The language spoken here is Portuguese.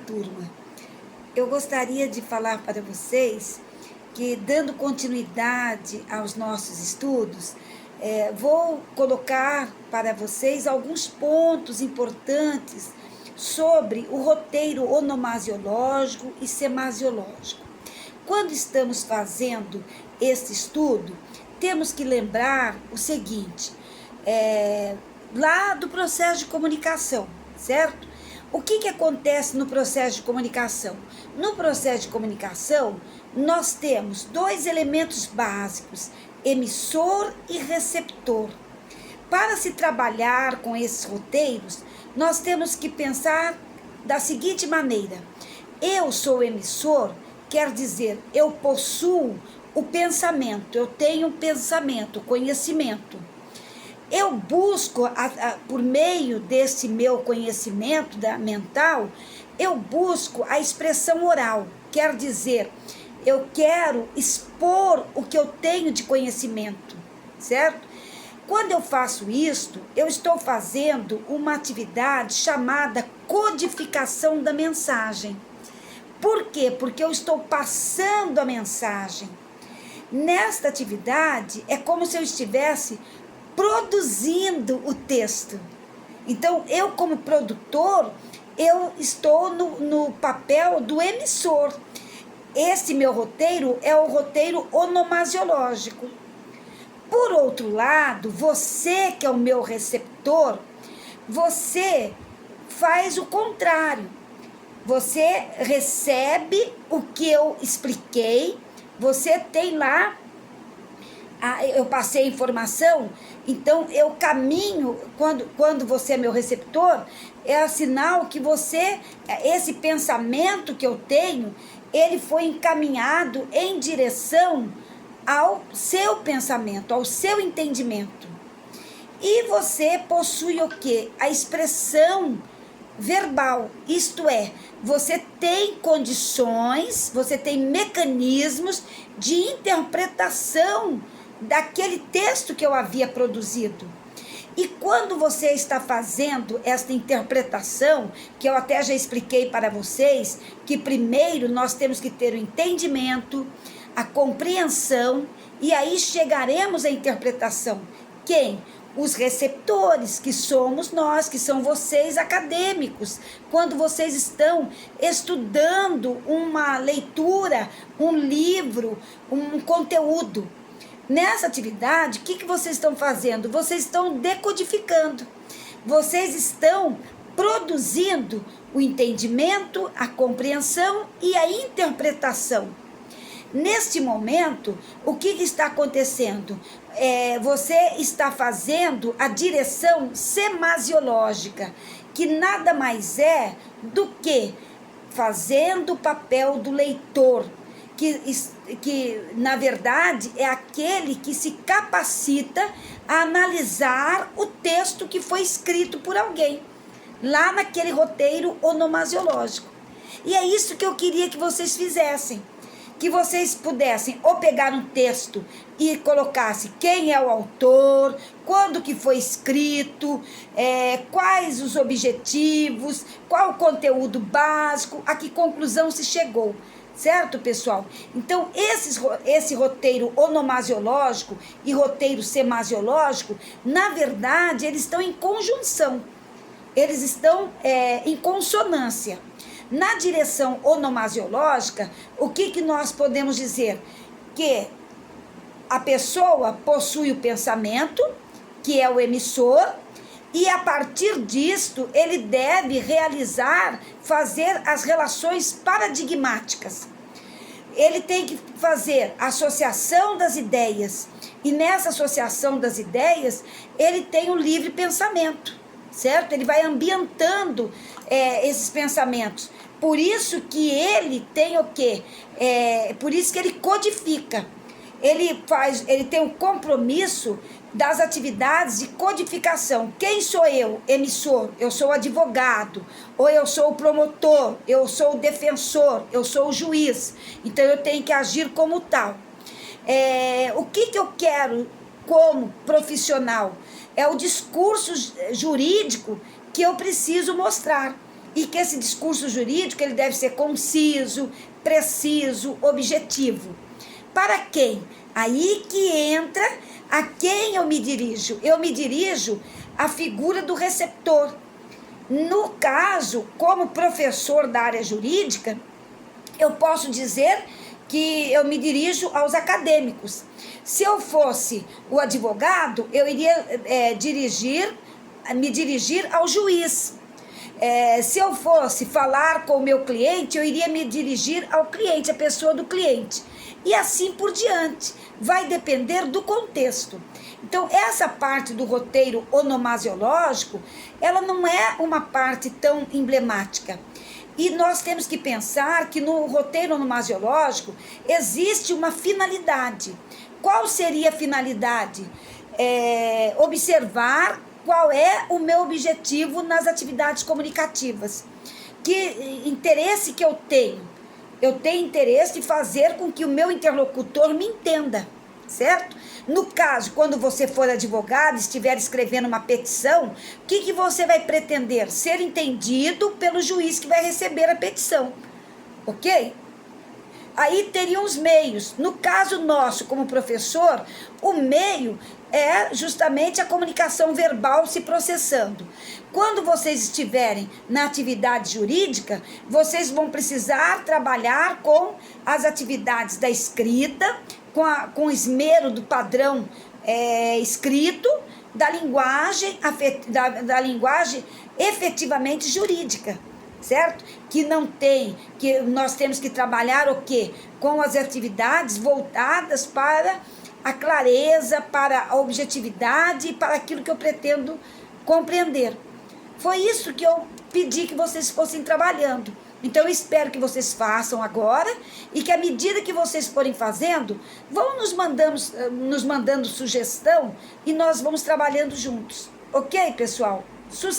turma. Eu gostaria de falar para vocês que, dando continuidade aos nossos estudos, vou colocar para vocês alguns pontos importantes sobre o roteiro onomasiológico e semasiológico. Quando estamos fazendo esse estudo, temos que lembrar o seguinte, lá do processo de comunicação, certo? O que acontece no processo de comunicação? No processo de comunicação, nós temos dois elementos básicos, emissor e receptor. Para se trabalhar com esses roteiros, nós temos que pensar da seguinte maneira: eu sou emissor, quer dizer, eu possuo o pensamento, eu tenho um pensamento, conhecimento. Eu busco, por meio desse meu conhecimento mental, eu busco a expressão oral, quer dizer, eu quero expor o que eu tenho de conhecimento, certo? Quando eu faço isto, eu estou fazendo uma atividade chamada codificação da mensagem. Por quê? Porque eu estou passando a mensagem. Nesta atividade, é como se eu estivesse produzindo o texto. Então, eu como produtor, eu estou no papel do emissor. Esse meu roteiro é o roteiro onomasiológico. Por outro lado, você que é o meu receptor, você faz o contrário. Você recebe o que eu expliquei, você tem lá, eu passei a informação, então eu caminho, quando você é meu receptor, é sinal que você, esse pensamento que eu tenho, ele foi encaminhado em direção ao seu pensamento, ao seu entendimento. E você possui o quê? A expressão verbal, isto é, você tem condições, você tem mecanismos de interpretação daquele texto que eu havia produzido. E quando você está fazendo esta interpretação, que eu até já expliquei para vocês, que primeiro nós temos que ter o entendimento, a compreensão, e aí chegaremos à interpretação. Quem? Os receptores, que somos nós, que são vocês acadêmicos, quando vocês estão estudando uma leitura, um livro, um conteúdo. Nessa atividade, o que vocês estão fazendo? Vocês estão decodificando, vocês estão produzindo o entendimento, a compreensão e a interpretação. Neste momento, o que está acontecendo? Você está fazendo a direção semasiológica, que nada mais é do que fazendo o papel do leitor, que na verdade é aquele que se capacita a analisar o texto que foi escrito por alguém, lá naquele roteiro onomasiológico. E é isso que eu queria que vocês fizessem. Que vocês pudessem ou pegar um texto e colocassem quem é o autor, quando que foi escrito, quais os objetivos, qual o conteúdo básico, a que conclusão se chegou. Certo, pessoal? Então, esse roteiro onomasiológico e roteiro semasiológico, na verdade, eles estão em conjunção. Eles estão em consonância. Na direção onomasiológica, o que nós podemos dizer? Que a pessoa possui o pensamento, que é o emissor, e a partir disto ele deve fazer as relações paradigmáticas. Ele tem que fazer a associação das ideias, e nessa associação das ideias, ele tem o livre pensamento, certo? Ele vai ambientando esses pensamentos. Por isso que ele tem o quê? Por isso que ele codifica. Ele tem o compromisso das atividades de codificação. Quem sou eu? Emissor. Eu sou o advogado, ou eu sou o promotor, eu sou o defensor, eu sou o juiz. Então eu tenho que agir como tal. O que eu quero como profissional? É o discurso jurídico que eu preciso mostrar. e que esse discurso jurídico ele deve ser conciso, preciso, objetivo. Para quem? Aí que entra a quem eu me dirijo. Eu me dirijo à figura do receptor. No caso, como professor da área jurídica, eu posso dizer que eu me dirijo aos acadêmicos. Se eu fosse o advogado, eu iria me dirigir ao juiz. Se eu fosse falar com o meu cliente, eu iria me dirigir ao cliente, a pessoa do cliente. E assim por diante. Vai depender do contexto. Então, essa parte do roteiro onomasiológico, ela não é uma parte tão emblemática. E nós temos que pensar que no roteiro onomasiológico existe uma finalidade. Qual seria a finalidade? Observar qual é o meu objetivo nas atividades comunicativas. Que interesse que eu tenho? Eu tenho interesse de fazer com que o meu interlocutor me entenda, certo? No caso, quando você for advogado, estiver escrevendo uma petição, o que você vai pretender? Ser entendido pelo juiz que vai receber a petição, ok? Aí teriam os meios. No caso nosso, como professor, o meio é justamente a comunicação verbal se processando. Quando vocês estiverem na atividade jurídica, vocês vão precisar trabalhar com as atividades da escrita, com o esmero do padrão escrito, da linguagem efetivamente jurídica, certo? Que nós temos que trabalhar o quê? Com as atividades voltadas para a clareza, para a objetividade e para aquilo que eu pretendo compreender. Foi isso que eu pedi que vocês fossem trabalhando. Então, eu espero que vocês façam agora e que, à medida que vocês forem fazendo, vão nos mandando sugestão e nós vamos trabalhando juntos. Ok, pessoal? Sucesso!